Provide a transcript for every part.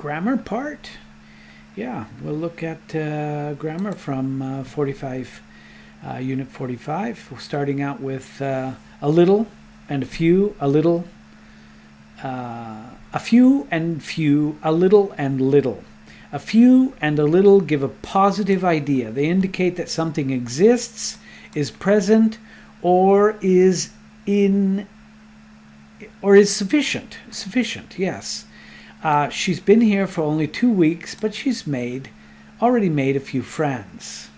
grammar part. Yeah, we'll look at grammar from 45, Unit 45, starting out with a little and a few, a little, a few and few, a little and little. A few and a little give a positive idea. They indicate that something exists, is present, or is sufficient. Sufficient, yes. She's been here for only 2 weeks, but she's already made a few friends.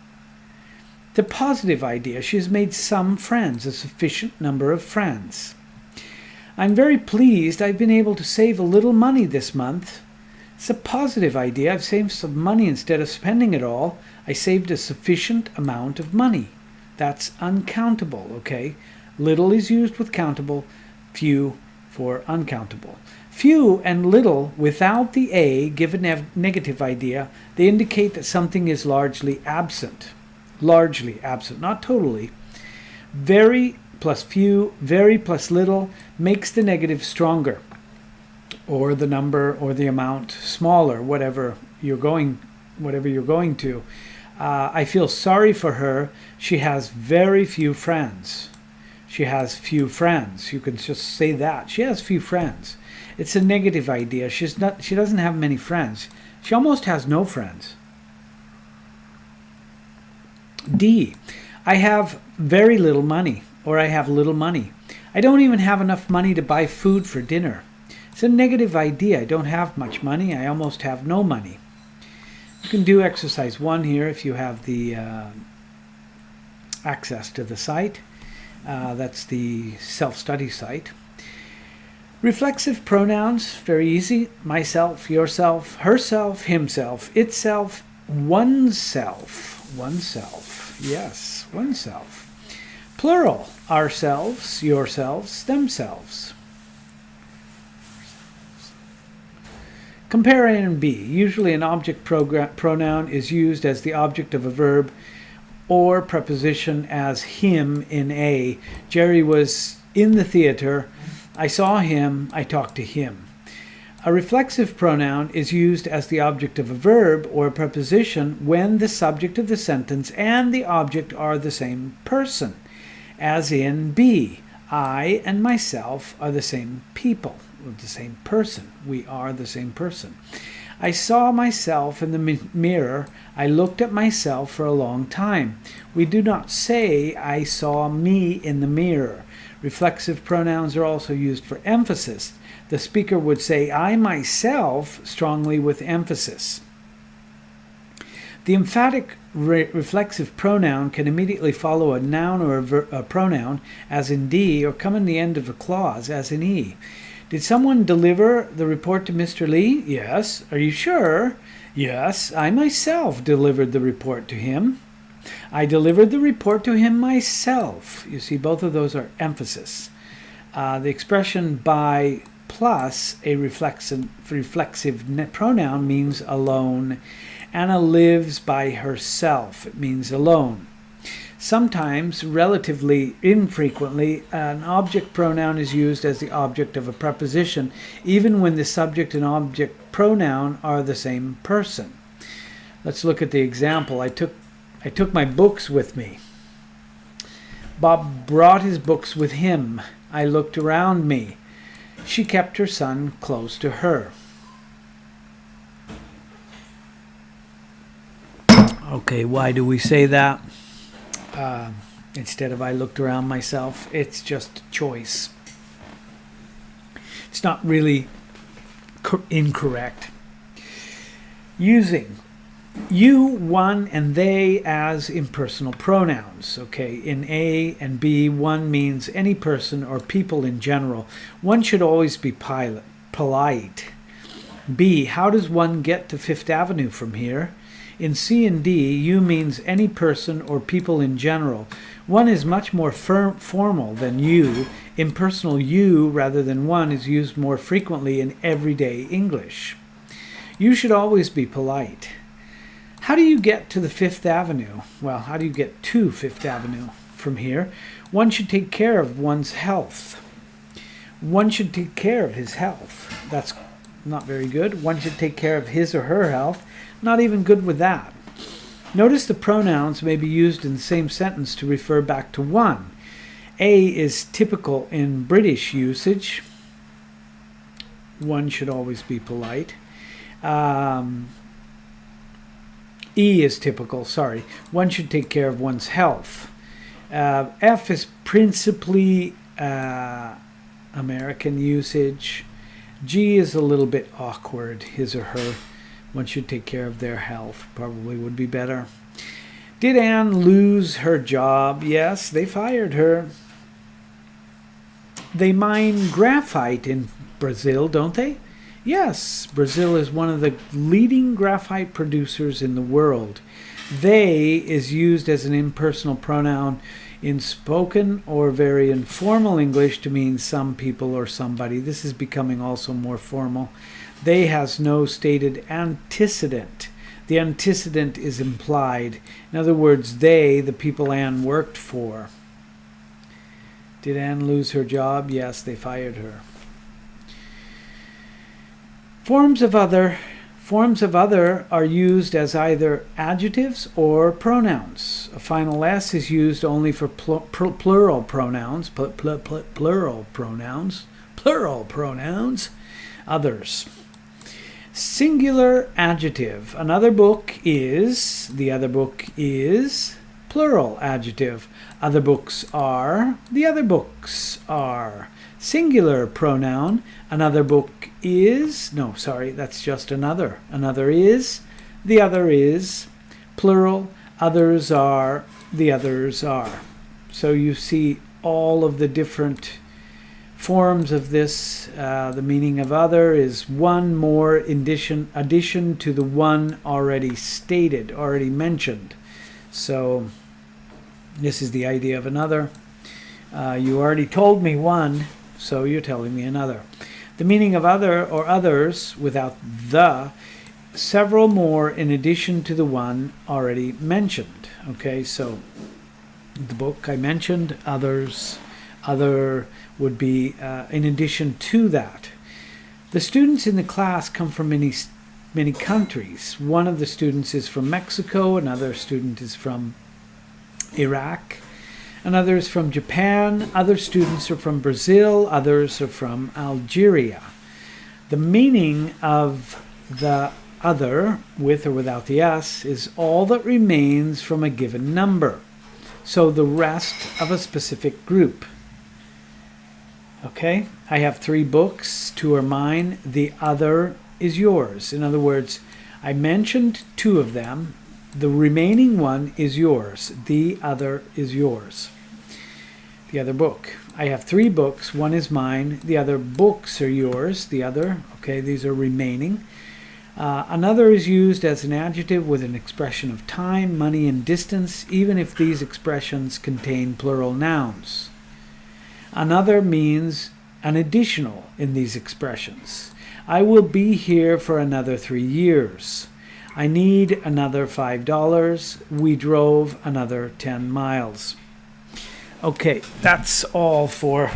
The positive idea, she's made some friends, a sufficient number of friends. I'm very pleased I've been able to save a little money this month. It's a positive idea. I've saved some money instead of spending it all. I saved a sufficient amount of money. That's uncountable, okay? Little is used with countable, few for uncountable. Few and little without the a give a negative idea. They indicate that something is largely absent. Largely absent, not totally. Very plus few, very plus little makes the negative stronger, or the number or the amount smaller, whatever you're going to. I feel sorry for her. She has very few friends. She has few friends. You can just say that. She has few friends. It's a negative idea. She doesn't have many friends. She almost has no friends. D. I have very little money, or I have little money. I don't even have enough money to buy food for dinner. It's a negative idea. I don't have much money. I almost have no money. You can do exercise 1 here if you have the access to the site. That's the self-study site. Reflexive pronouns, very easy. Myself, yourself, herself, himself, itself, oneself. Oneself, yes, oneself. Plural, ourselves, yourselves, themselves. Compare A and B. Usually an object pronoun is used as the object of a verb or preposition as him in A. Jerry was in the theater. I saw him. I talked to him. A reflexive pronoun is used as the object of a verb or a preposition when the subject of the sentence and the object are the same person, as in B. I and myself are the same people, or the same person. We are the same person. I saw myself in the mirror. I looked at myself for a long time. We do not say, I saw me in the mirror. Reflexive pronouns are also used for emphasis. The speaker would say, I myself, strongly with emphasis. The emphatic reflexive pronoun can immediately follow a noun or a pronoun, as in D, or come in the end of a clause, as in E. Did someone deliver the report to Mr. Lee? Yes. Are you sure? Yes, I myself delivered the report to him. I delivered the report to him myself. You see, both of those are emphasis. The expression by plus a reflexive pronoun means alone. Anna lives by herself. It means alone. Sometimes, relatively infrequently, an object pronoun is used as the object of a preposition, even when the subject and object pronoun are the same person. Let's look at the example. I took my books with me. Bob brought his books with him. I looked around me. She kept her son close to her. Okay, why do we say that? Instead of I looked around myself, it's just choice. It's not really incorrect. Using you, one, and they as impersonal pronouns. Okay, in A and B, one means any person or people in general. One should always be polite. B, how does one get to Fifth Avenue from here? In C and D, you means any person or people in general. One is much more formal than you. Impersonal you rather than one is used more frequently in everyday English. You should always be polite. How do you get to the Fifth Avenue? Well, how do you get to Fifth Avenue from here? One should take care of one's health. One should take care of his health. That's Not very good. One should take care of his or her health. Not even good with that. Notice the pronouns may be used in the same sentence to refer back to one. A is typical in British usage. One should always be polite. E is typical, sorry. One should take care of one's health. F is principally American usage. G is a little bit awkward, his or her. One should take care of their health, probably would be better. Did Anne lose her job? Yes, they fired her. They mine graphite in Brazil, don't they? Yes, Brazil is one of the leading graphite producers in the world. They is used as an impersonal pronoun in spoken or very informal English to mean some people or somebody. This is becoming also more formal. They has no stated antecedent. The antecedent is implied. In other words, they, the people Anne worked for. Did Anne lose her job? Yes, they fired her. Forms of other are used as either adjectives or pronouns. A final S is used only for plural pronouns. Plural pronouns. Others. Singular adjective. Another book is. The other book is. Plural adjective. Other books are. The other books are. Singular pronoun. Another book is. No, sorry, that's just another. Another is. The other is. Plural. Others are. The others are. So you see all of the different forms of this. The meaning of other is one more addition to the one already stated, already mentioned. So this is the idea of another. You already told me one, so you're telling me another. The meaning of other or others without the, several more in addition to the one already mentioned. Okay, so the book I mentioned, others, other would be in addition to that. The students in the class come from many countries. One of the students is from Mexico, another student is from Iraq, another is from Japan, other students are from Brazil, others are from Algeria. The meaning of the other, with or without the S, is all that remains from a given number. So the rest of a specific group. Okay, I have 3 books, 2 are mine, the other is yours. In other words, I mentioned 2 of them, the remaining one is yours, the other is yours. The other book. I have 3 books, 1 is mine, the other books are yours, the other, okay, these are remaining. Another is used as an adjective with an expression of time, money, and distance, even if these expressions contain plural nouns. Another means an additional in these expressions. I will be here for another 3 years. I need another $5. We drove another 10 miles. Okay, that's all for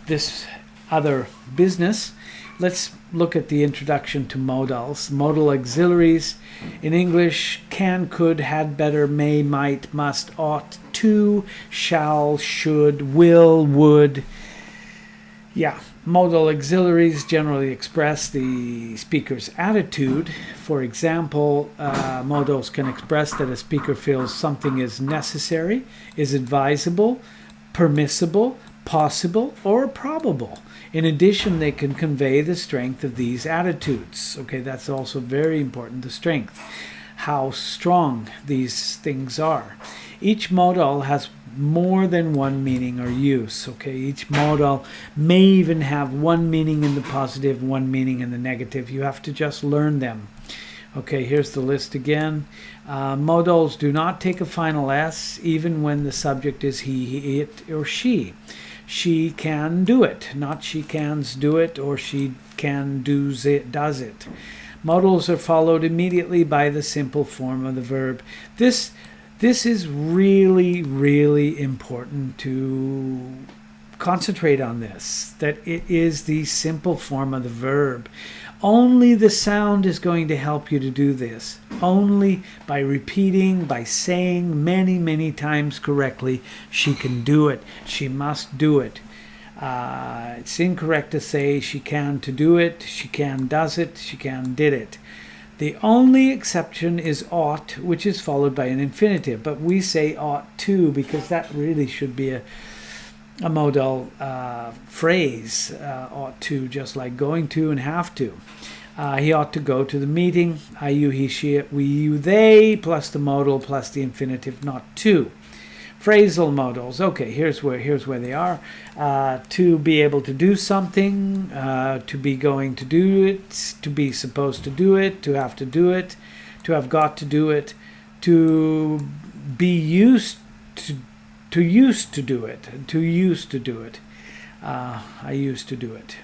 this other business. Let's look at the introduction to modals. Modal auxiliaries in English: can, could, had, better, may, might, must, ought, to, shall, should, will, would. Yeah, modal auxiliaries generally express the speaker's attitude. For example, modals can express that a speaker feels something is necessary, is advisable, permissible, possible, or probable. In addition, they can convey the strength of these attitudes. Okay, that's also very important, the strength, how strong these things are. Each modal has more than one meaning or use. Okay, each modal may even have one meaning in the positive, one meaning in the negative. You have to just learn them. Okay, here's the list again. Modals do not take a final S even when the subject is he, it, or she. She can do it, not she cans do it, or she can does it. Modals are followed immediately by the simple form of the verb. This is really, really important to concentrate on this, that it is the simple form of the verb. Only the sound is going to help you to do this. Only by repeating, by saying many, many times correctly, she can do it. She must do it. It's incorrect to say she can to do it, she can does it, she can did it. The only exception is ought, which is followed by an infinitive, but we say ought to because that really should be a modal phrase, ought to, just like going to and have to. He ought to go to the meeting. I, you, he, she, it, we, you, they, plus the modal, plus the infinitive, not to. Phrasal modals. Okay, here's where they are. To be able to do something, to be going to do it, to be supposed to do it, to have it, to have got to do it, to be used to used to do it, to used to do it. I used to do it.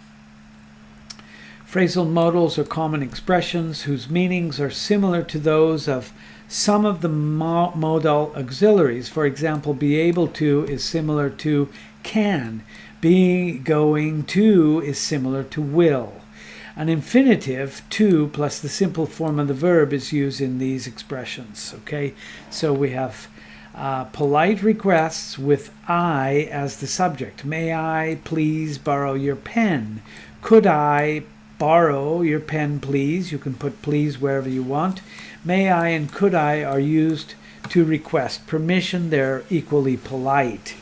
Phrasal modals are common expressions whose meanings are similar to those of some of the modal auxiliaries. For example, be able to is similar to can. Be going to is similar to will. An infinitive, to, plus the simple form of the verb is used in these expressions. Okay, so we have polite requests with I as the subject. May I please borrow your pen? Could I borrow your pen, please? You can put please wherever you want. May I and could I are used to request permission. They're equally polite.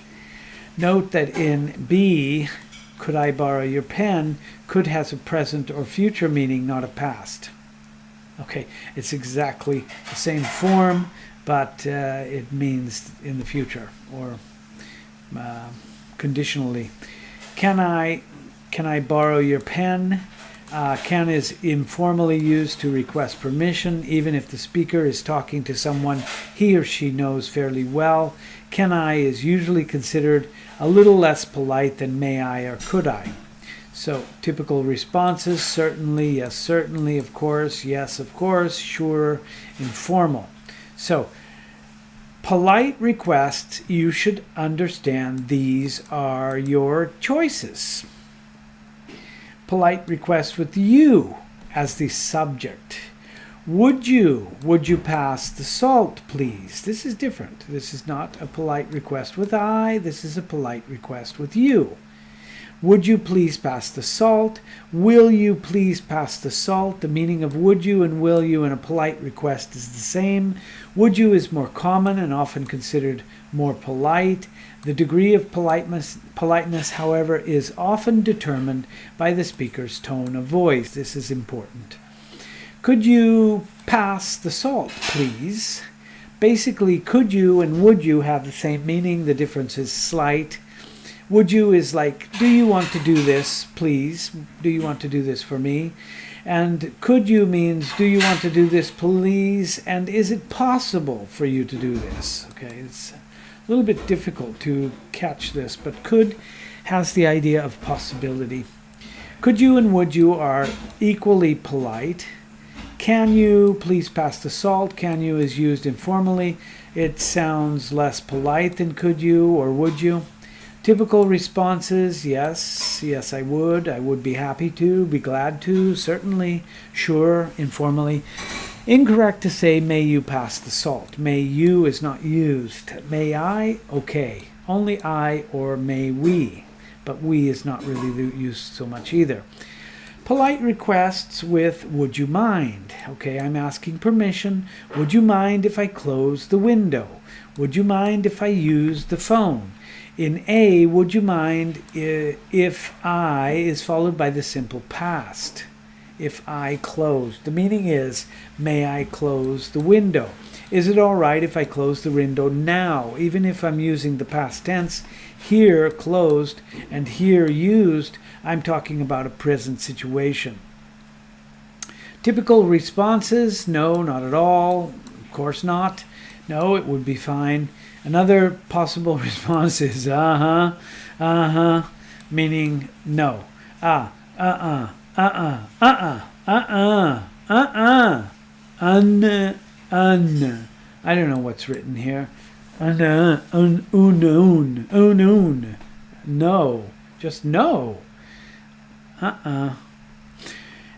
Note that in be, could I borrow your pen, could has a present or future meaning, not a past. Okay, it's exactly the same form, but it means in the future or conditionally. Can I borrow your pen? Can is informally used to request permission, even if the speaker is talking to someone he or she knows fairly well. Can I is usually considered a little less polite than may I or could I. So typical responses: certainly, yes, certainly, of course, yes, of course, sure, informal. So polite requests, you should understand these are your choices. Polite request with you as the subject. Would you pass the salt, please? This is different. This is not a polite request with I. This is a polite request with you. Would you please pass the salt? Will you please pass the salt? The meaning of would you and will you in a polite request is the same. Would you is more common and often considered more polite. The degree of politeness, however, is often determined by the speaker's tone of voice. This is important. Could you pass the salt, please? Basically, could you and would you have the same meaning. The difference is slight. Would you is like, do you want to do this, please? Do you want to do this for me? And could you means, do you want to do this, please? And is it possible for you to do this? Okay, it's a little bit difficult to catch this, but could has the idea of possibility. Could you and would you are equally polite. Can you please pass the salt? Can you is used informally. It sounds less polite than could you or would you. Typical responses: yes, yes, I would be happy to, be glad to, certainly, sure, informally. Incorrect to say may you pass the salt. May you is not used. May I? Okay. Only I or may we, but we is not really used so much either. Polite requests with would you mind? Okay, I'm asking permission. Would you mind if I close the window? Would you mind if I use the phone? In A, would you mind if I is followed by the simple past. If I closed. The meaning is, may I close the window? Is it all right if I close the window now? Even if I'm using the past tense, here closed and here used, I'm talking about a present situation. Typical responses: no, not at all, of course not, no, it would be fine. Another possible response is meaning no. I don't know what's written here. No, just no.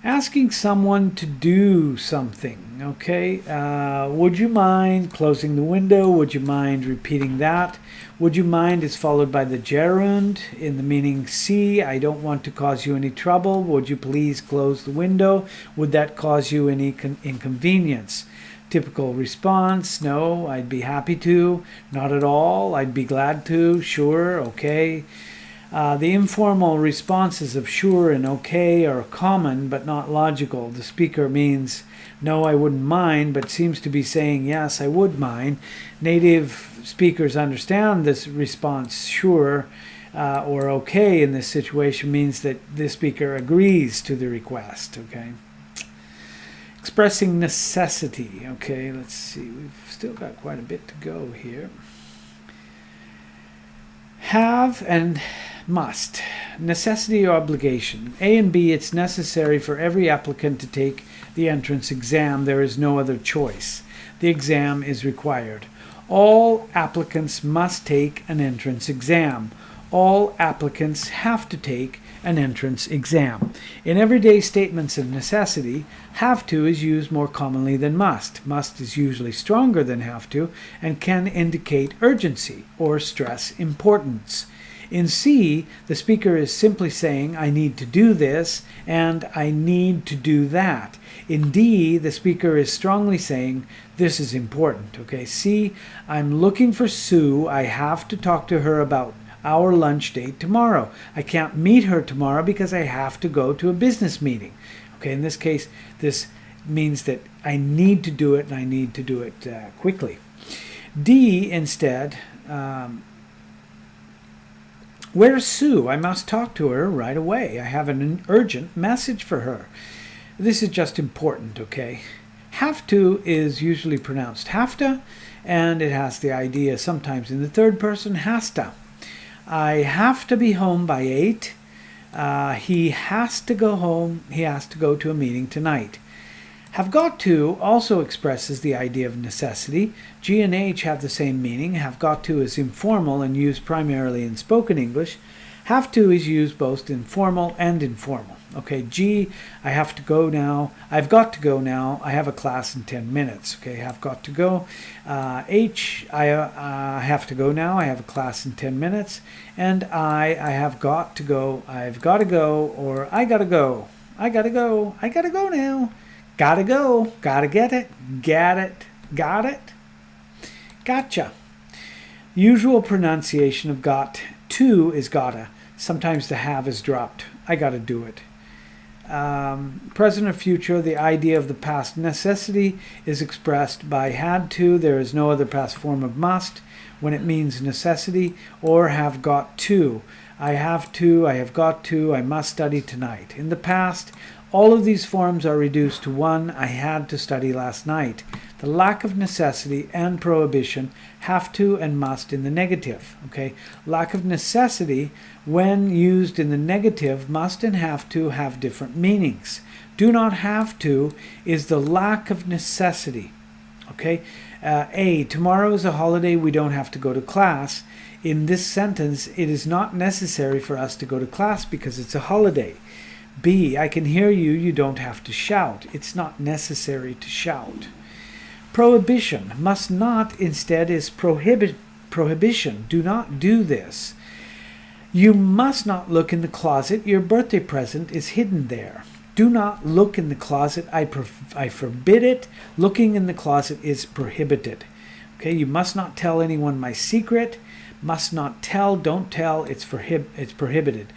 Asking someone to do something, okay? Would you mind closing the window? Would you mind repeating that? Would you mind is followed by the gerund in the meaning see, I don't want to cause you any trouble. Would you please close the window? Would that cause you any inconvenience? Typical response, no, I'd be happy to. Not at all, I'd be glad to. Sure, okay. The informal responses of sure and okay are common but not logical. The speaker means no, I wouldn't mind, but seems to be saying yes, I would mind. Native speakers understand this response sure or okay in this situation means that the speaker agrees to the request. Okay. Expressing necessity. Okay, let's see. We've still got quite a bit to go here. Have and must. Necessity or obligation. A and B, it's necessary for every applicant to take the entrance exam. There is no other choice. The exam is required. All applicants must take an entrance exam. All applicants have to take an entrance exam. In everyday statements of necessity, have to is used more commonly than must. Must is usually stronger than have to and can indicate urgency or stress importance. In C, the speaker is simply saying, I need to do this and I need to do that. In D, the speaker is strongly saying, this is important. Okay, C, I'm looking for Sue. I have to talk to her about our lunch date tomorrow. I can't meet her tomorrow because I have to go to a business meeting. Okay, in this case, this means that I need to do it and I need to do it quickly. D, instead, where's Sue? I must talk to her right away. I have an urgent message for her. This is just important, okay? Have to is usually pronounced have to, and it has the idea sometimes in the third person, has to. I have to be home by 8. He has to go home. He has to go to a meeting tonight. Have got to also expresses the idea of necessity. G and H have the same meaning. Have got to is informal and used primarily in spoken English. Have to is used both in formal and informal. Okay, G, I have to go now. I've got to go now. I have a class in 10 minutes. Okay, have got to go. H, I have to go now. I have a class in 10 minutes. And I have got to go. I've got to go, or I got to go. I got to go. I got to go now. Gotta go. Gotta get it. Got it. Got it. Gotcha. Usual pronunciation of got to is gotta. Sometimes the have is dropped. I gotta do it. Present or future, the idea of the past necessity is expressed by had to. There is no other past form of must when it means necessity, or have got to. I have to, I have got to, I must study tonight. In the past, all of these forms are reduced to one, I had to study last night. The lack of necessity and prohibition, have to and must in the negative. Okay, lack of necessity, when used in the negative, must and have to have different meanings. Do not have to is the lack of necessity. Okay, A, tomorrow is a holiday, we don't have to go to class. In this sentence, it is not necessary for us to go to class because it's a holiday. B, I can hear you, you don't have to shout. It's not necessary to shout. Prohibition, must not, instead is prohibition. Do not do this. You must not look in the closet. Your birthday present is hidden there. Do not look in the closet. I forbid it. Looking in the closet is prohibited. Okay, you must not tell anyone my secret. Must not tell, don't tell, it's prohibited.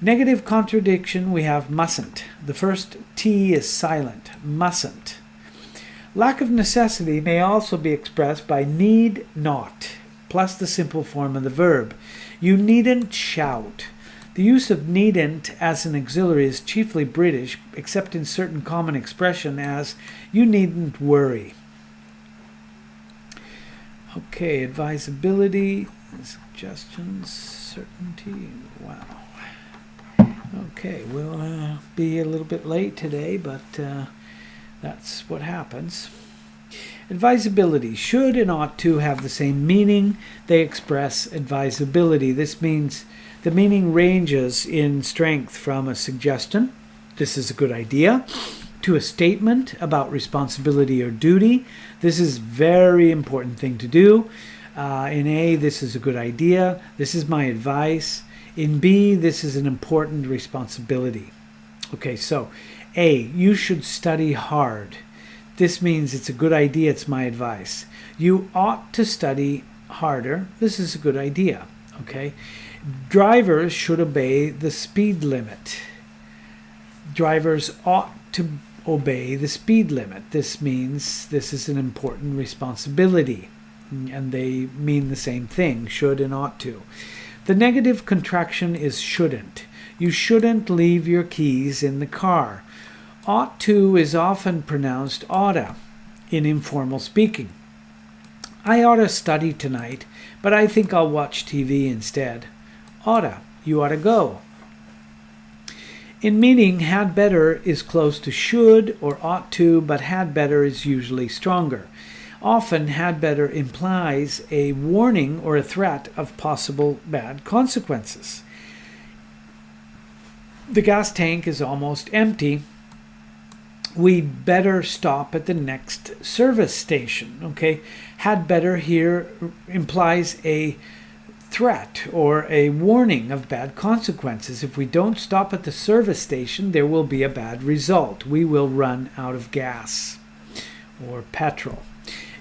Negative contradiction, we have mustn't. The first T is silent, mustn't. Lack of necessity may also be expressed by need not, plus the simple form of the verb. You needn't shout. The use of needn't as an auxiliary is chiefly British, except in certain common expression as you needn't worry. Okay, advisability, suggestions, certainty, wow. Okay, we'll be a little bit late today, but that's what happens. Advisability. Should and ought to have the same meaning. They express advisability. This means the meaning ranges in strength from a suggestion This is a good idea. To a statement about responsibility or duty. This is very important thing to do. In A, this is a good idea. This is my advice. In B, this is an important responsibility. Okay, so A, you should study hard. This means it's a good idea, it's my advice. You ought to study harder. This is a good idea, okay? Drivers should obey the speed limit. Drivers ought to obey the speed limit. This means this is an important responsibility, and they mean the same thing, should and ought to. The negative contraction is shouldn't. You shouldn't leave your keys in the car. Ought to is often pronounced oughta in informal speaking. I ought to study tonight, but I think I'll watch TV instead. Oughta, you ought to go. In meaning, had better is close to should or ought to, but had better is usually stronger. Often, had better implies a warning or a threat of possible bad consequences. The gas tank is almost empty. We'd better stop at the next service station. Okay, had better here implies a threat or a warning of bad consequences. If we don't stop at the service station, there will be a bad result. We will run out of gas or petrol.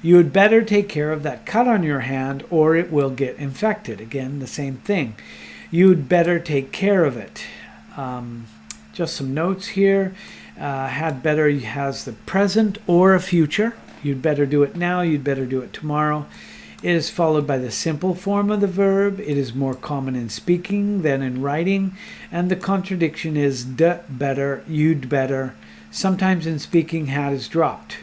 You had better take care of that cut on your hand or it will get infected. Again, the same thing. You'd better take care of it. Just some notes here. Had better has the present or a future. You'd better do it now. You'd better do it tomorrow. It is followed by the simple form of the verb. It is more common in speaking than in writing. And the contradiction is better, you'd better. Sometimes in speaking, had is dropped.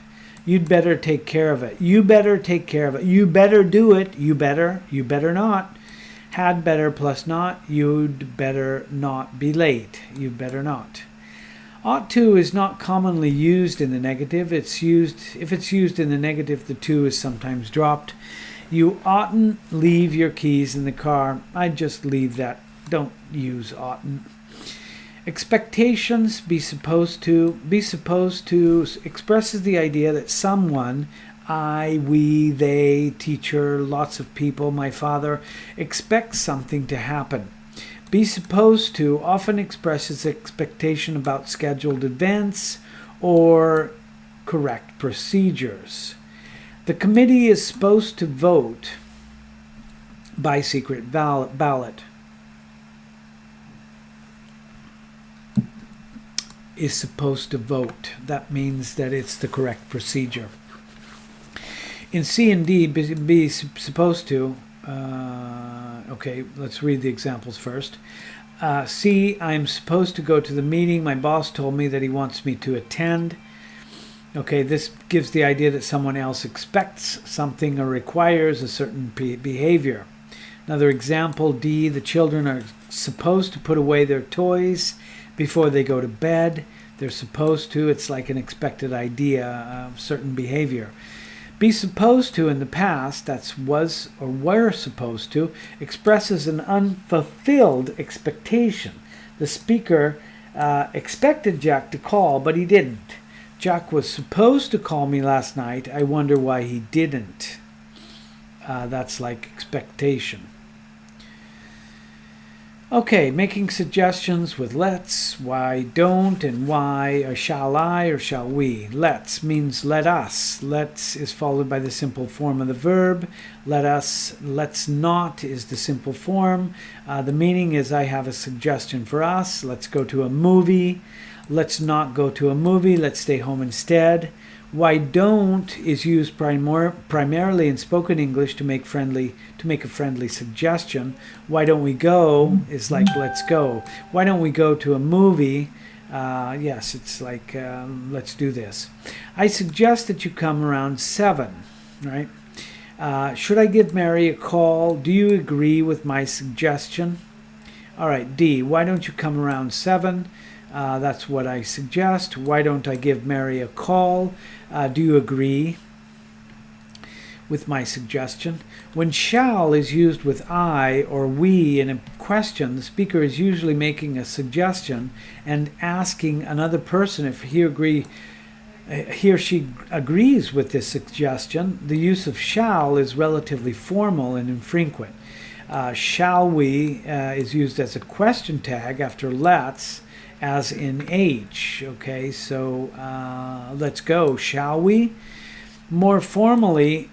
You'd better take care of it. You better take care of it. You better do it. You better not. Had better plus not. You'd better not be late. You better not. Ought to is not commonly used in the negative. If it's used in the negative, the to is sometimes dropped. You oughtn't leave your keys in the car. I'd just leave that. Don't use oughtn't. Expectations, be supposed to expresses the idea that someone, I, we, they, teacher, lots of people, my father, expects something to happen. Be supposed to often expresses expectation about scheduled events or correct procedures. The committee is supposed to vote by secret ballot. Is supposed to vote. That means that it's the correct procedure. In C and D, be supposed to. Okay, let's read the examples first. C, I'm supposed to go to the meeting. My boss told me that he wants me to attend. Okay, this gives the idea that someone else expects something or requires a certain behavior. Another example, D, the children are supposed to put away their toys before they go to bed. They're supposed to. It's like an expected idea of certain behavior. Be supposed to in the past, that's was or were supposed to, expresses an unfulfilled expectation. The speaker expected Jack to call, but he didn't. Jack was supposed to call me last night. I wonder why he didn't. That's like expectation. Okay, making suggestions with let's, why don't, and why, or shall I, or shall we. Let's means let us. Let's is followed by the simple form of the verb. Let us, let's not is the simple form. The meaning is I have a suggestion for us. Let's go to a movie. Let's not go to a movie. Let's stay home instead. Why don't is used primarily in spoken English to make a friendly suggestion. Why don't we go is like let's go. Why don't we go to a movie? Yes, it's like let's do this. I suggest that you come around 7, right? Should I give Mary a call? Do you agree with my suggestion? All right, D, why don't you come around 7? That's what I suggest. Why don't I give Mary a call? Do you agree? with my suggestion. When shall is used with I or we in a question, the speaker is usually making a suggestion and asking another person if he or she agrees with this suggestion. The use of shall is relatively formal and infrequent. Shall we is used as a question tag after let's, as in H. Okay, so let's go, shall we? More formally,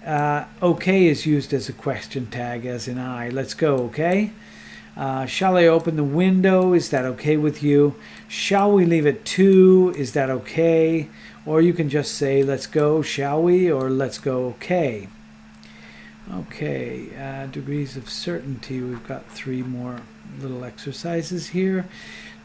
okay is used as a question tag, as in I. Let's go, okay? Shall I open the window? Is that okay with you? Shall we leave at 2? Is that okay? Or you can just say, let's go, shall we? Or let's go, okay. Okay, degrees of certainty. We've got 3 more little exercises here.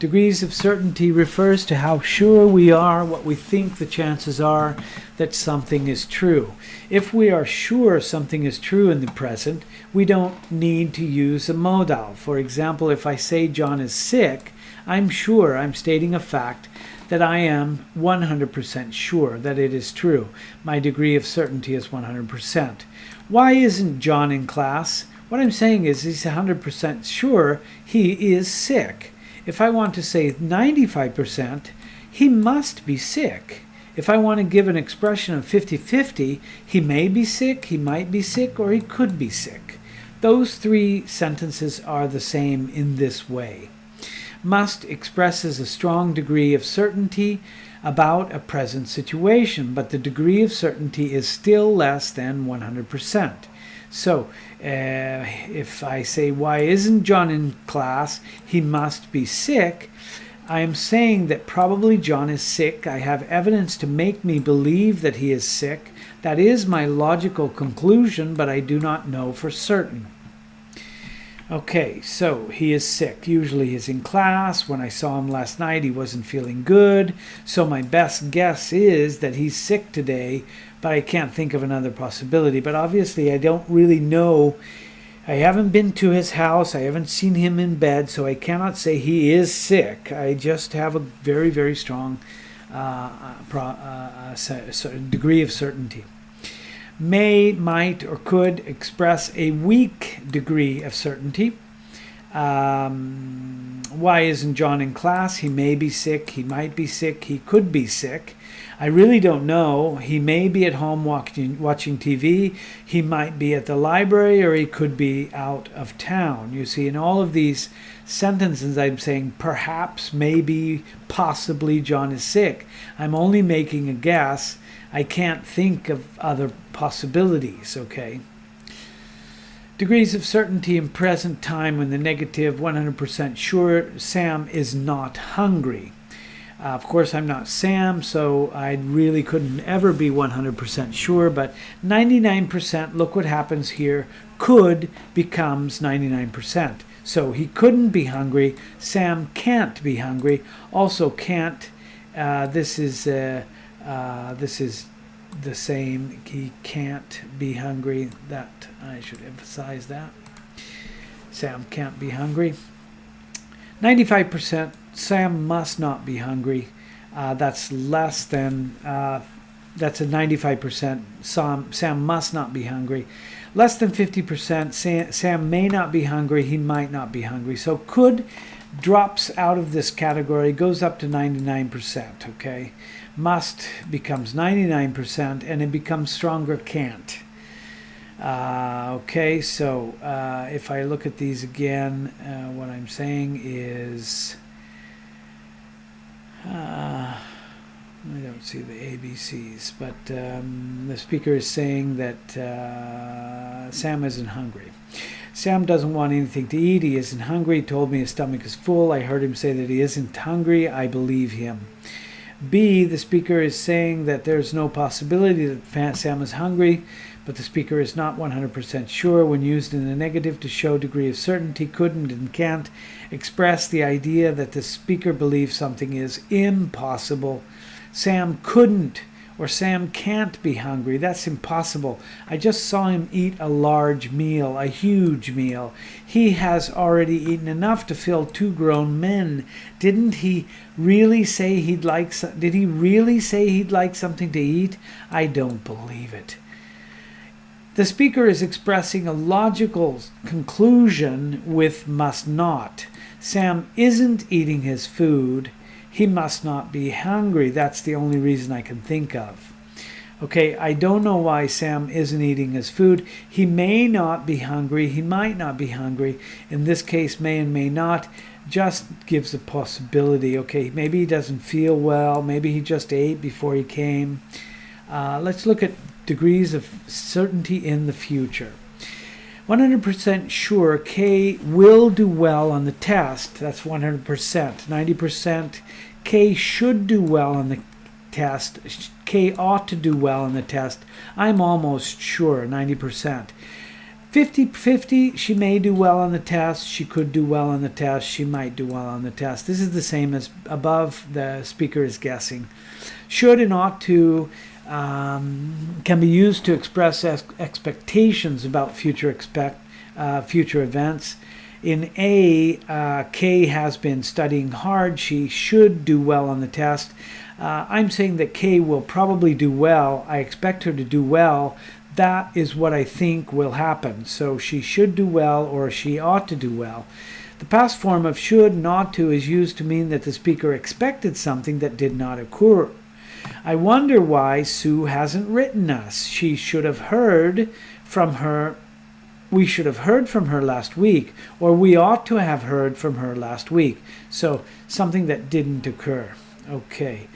Degrees of certainty refers to how sure we are, what we think the chances are that something is true. If we are sure something is true in the present, we don't need to use a modal. For example, if I say John is sick, I'm sure I'm stating a fact that I am 100% sure that it is true. My degree of certainty is 100%. Why isn't John in class? What I'm saying is he's 100% sure he is sick. If I want to say 95%, he must be sick. If I want to give an expression of 50-50, he may be sick, he might be sick, or he could be sick. Those 3 sentences are the same in this way. Must expresses a strong degree of certainty about a present situation, but the degree of certainty is still less than 100%. So, if I say, why isn't John in class? He must be sick. I am saying that probably John is sick. I have evidence to make me believe that he is sick. That is my logical conclusion, but I do not know for certain. Okay, so he is sick. Usually he's in class. When I saw him last night, he wasn't feeling good. So my best guess is that he's sick today, but I can't think of another possibility. But obviously I don't really know. I haven't been to his house. I haven't seen him in bed, so I cannot say he is sick. I just have a very, very strong degree of certainty. May, might, or could express a weak degree of certainty. Why isn't John in class? He may be sick, he might be sick, he could be sick. I really don't know. He may be at home watching TV, he might be at the library, or he could be out of town. You see, in all of these sentences I'm saying perhaps, maybe, possibly John is sick. I'm only making a guess. I can't think of other possibilities, okay? Degrees of certainty in present time when the negative 100% sure, Sam is not hungry. Of course, I'm not Sam, so I really couldn't ever be 100% sure, but 99%, look what happens here, could becomes 99%. So he couldn't be hungry. Sam can't be hungry. Also can't, this is the same. He can't be hungry. That I should emphasize that. Sam can't be hungry. 95%. Sam must not be hungry. That's less than. That's a 95%. Sam must not be hungry. Less than 50%. Sam may not be hungry. He might not be hungry. So could drops out of this category, goes up to 99%. Okay. Must becomes 99%, and it becomes stronger can't. Okay, so if I look at these again, what I'm saying is, I don't see the ABCs, but the speaker is saying that Sam isn't hungry. Sam doesn't want anything to eat. He isn't hungry. He told me his stomach is full. I heard him say that he isn't hungry. I believe him. B, the speaker is saying that there's no possibility that Sam is hungry, but the speaker is not 100% sure. When used in the negative to show degree of certainty, couldn't and can't express the idea that the speaker believes something is impossible. Sam couldn't or Sam can't be hungry. That's impossible. I just saw him eat a large meal, a huge meal. He has already eaten enough to fill 2 grown men. Didn't he really say he'd like? Did he really say he'd like something to eat? I don't believe it. The speaker is expressing a logical conclusion with must not. Sam isn't eating his food. He must not be hungry. That's the only reason I can think of. Okay, I don't know why Sam isn't eating his food. He may not be hungry. He might not be hungry. In this case, may and may not just gives a possibility. Okay, maybe he doesn't feel well. Maybe he just ate before he came. Let's look at degrees of certainty in the future. 100% sure K will do well on the test. That's 100%. 90% K should do well on the test. K ought to do well on the test. I'm almost sure, 90%. 50-50, she may do well on the test. She could do well on the test. She might do well on the test. This is the same as above. The speaker is guessing. Should and ought to can be used to express expectations about future events. In A, Kay has been studying hard. She should do well on the test. I'm saying that Kay will probably do well. I expect her to do well. That is what I think will happen. So she should do well, or she ought to do well. The past form of should and ought to is used to mean that the speaker expected something that did not occur. I wonder why Sue hasn't written us. She should have heard from her. We should have heard from her last week, or we ought to have heard from her last week. So something that didn't occur. Okay.